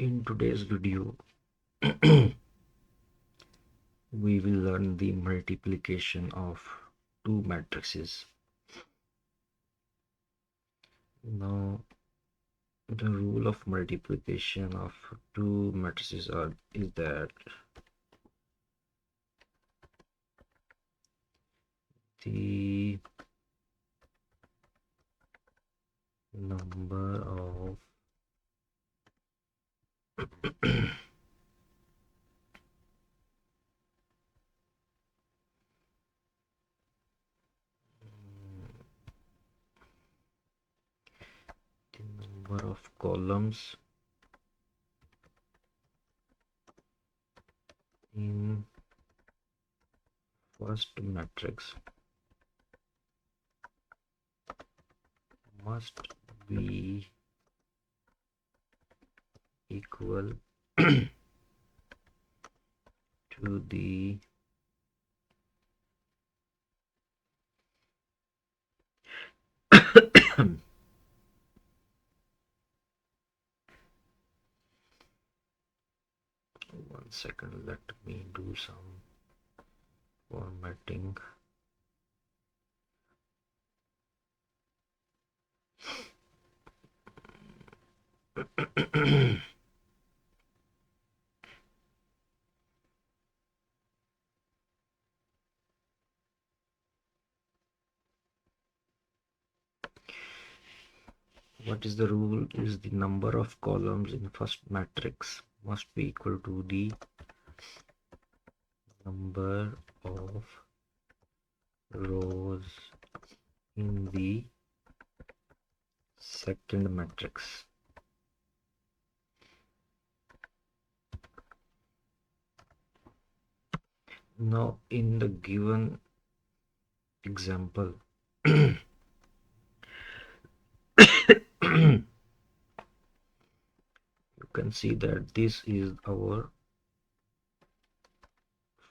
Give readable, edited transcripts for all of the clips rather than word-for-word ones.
In today's video, we will learn the multiplication of two matrices. Now, the rule of multiplication of two matrices is that the number of columns in first matrix must be equal to the one second, let me do some formatting. What is the rule? Is the number of columns in first matrix must be equal to the number of rows in the second matrix. Now, in the given example, you can see that this is our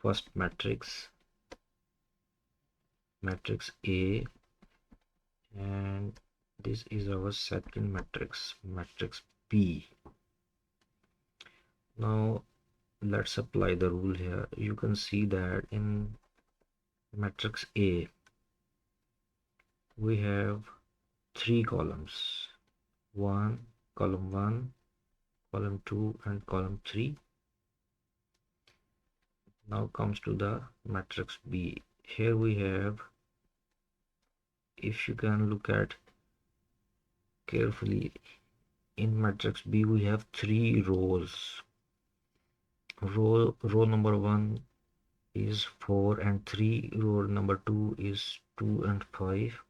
first matrix, matrix A, and this is our second matrix, matrix B. Now let's apply the rule here. You can see that in matrix A we have three columns, column 1, column 2, and column 3. Now comes to the matrix B. Here we have, if you can look at carefully, in matrix B we have three rows. Row number 1 is 4 and 3, row number 2 is 2 and 5,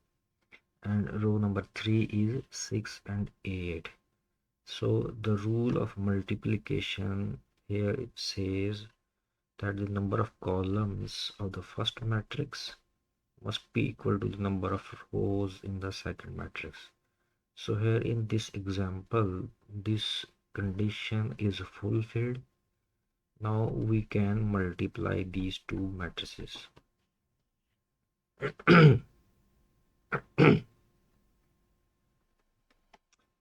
and row number 3 is 6 and 8. So the rule of multiplication here, it says that the number of columns of the first matrix must be equal to the number of rows in the second matrix. So here in this example, this condition is fulfilled. Now we can multiply these two matrices.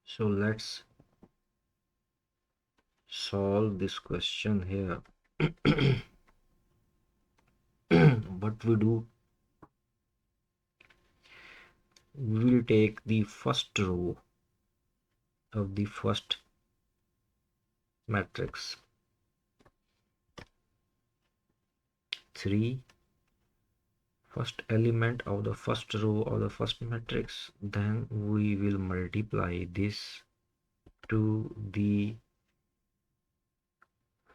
So let's solve this question here. What we do, we will take the first row of the first matrix, 3, first element of the first row of the first matrix, then we will multiply this to the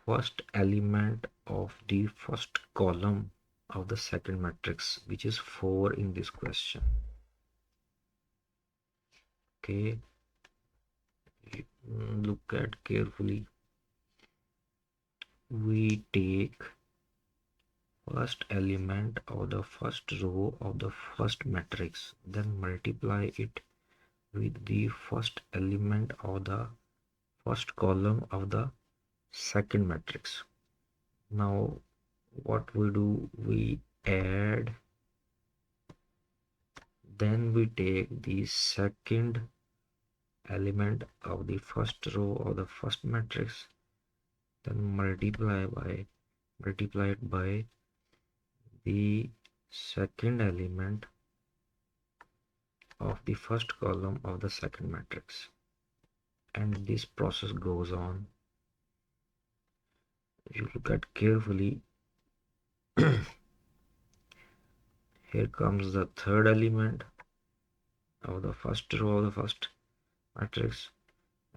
first element of the first column of the second matrix, which is 4 in this question. Okay, look at carefully. We take first element of the first row of the first matrix, then multiply it with the first element of the first column of the second matrix. Now what we do, we add, then we take the second element of the first row of the first matrix, then multiply it by the second element of the first column of the second matrix, and this process goes on. If you look at carefully, here comes the third element of the first row of the first matrix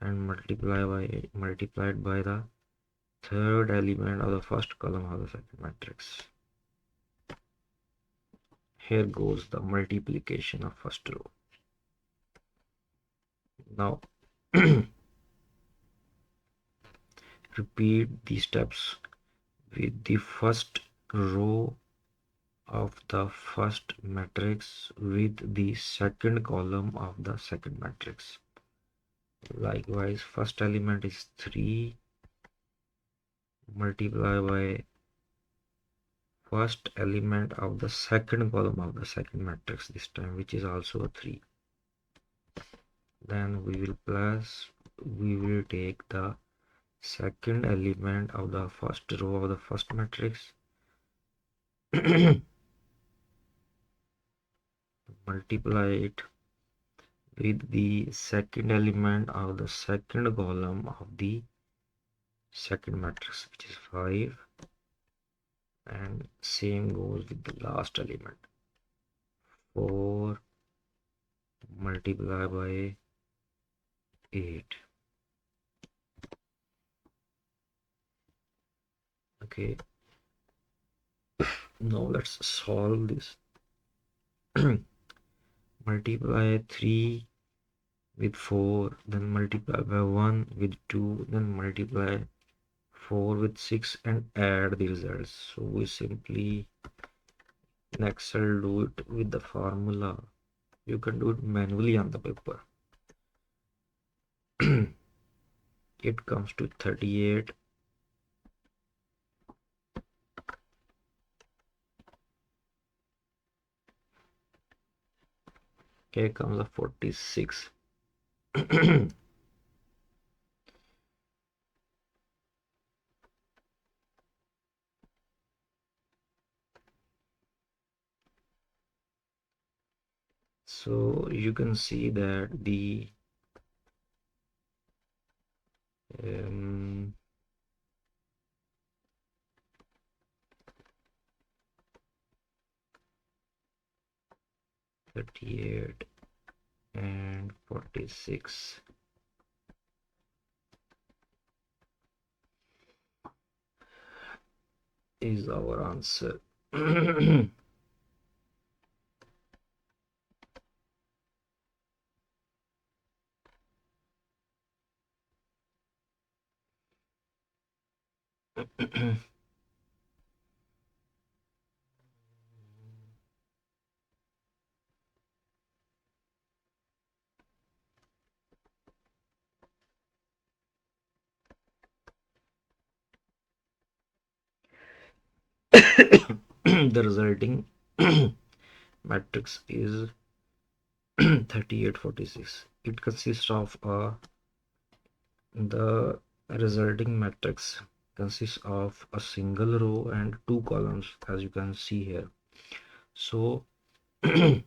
and multiplied by the third element of the first column of the second matrix. Here goes the multiplication of first row. Now repeat these steps with the first row of the first matrix with the second column of the second matrix. Likewise, first element is 3, multiply by first element of the second column of the second matrix this time, which is also a 3. Then we will take the second element of the first row of the first matrix multiply it with the second element of the second column of the second matrix, which is 5, and same goes with the last element, 4 multiply by 8. Okay, now let's solve this. Multiply 3 with 4, then multiply by 1 with 2, then multiply 4 with 6 and add the results. So we simply in Excel do it with the formula. You can do it manually on the paper. It comes to 38. Here comes a 46. So you can see that the 38 and 46 is our answer. The resulting matrix is 3846. It consists of the resulting matrix consists of a single row and 2 columns, as you can see here. So the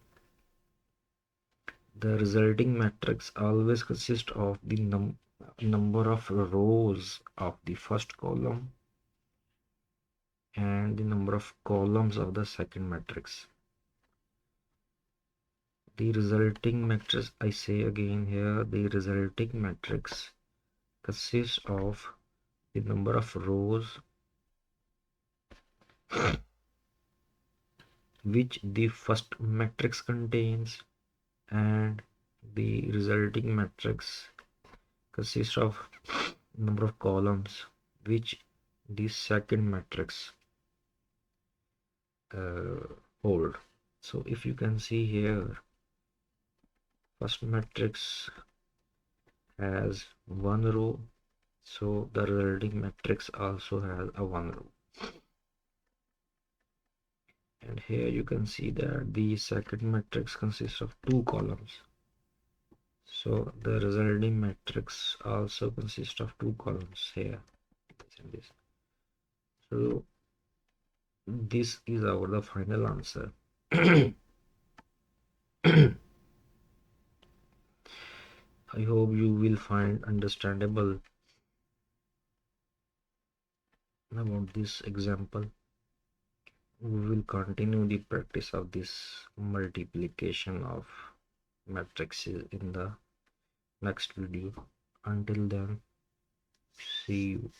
resulting matrix always consists of the number of rows of the first column and the number of columns of the second matrix. The resulting matrix, I say again here, the resulting matrix consists of the number of rows which the first matrix contains, and the resulting matrix consists of number of columns which the second matrix hold. So if you can see here, first matrix has one row, so the resulting matrix also has a one row. And here you can see that the second matrix consists of 2 columns. So the resulting matrix also consists of two columns here, this and this. So this is our the final answer. I hope you will find understandable about this example. We will continue the practice of this multiplication of matrices in the next video. Until then, see you.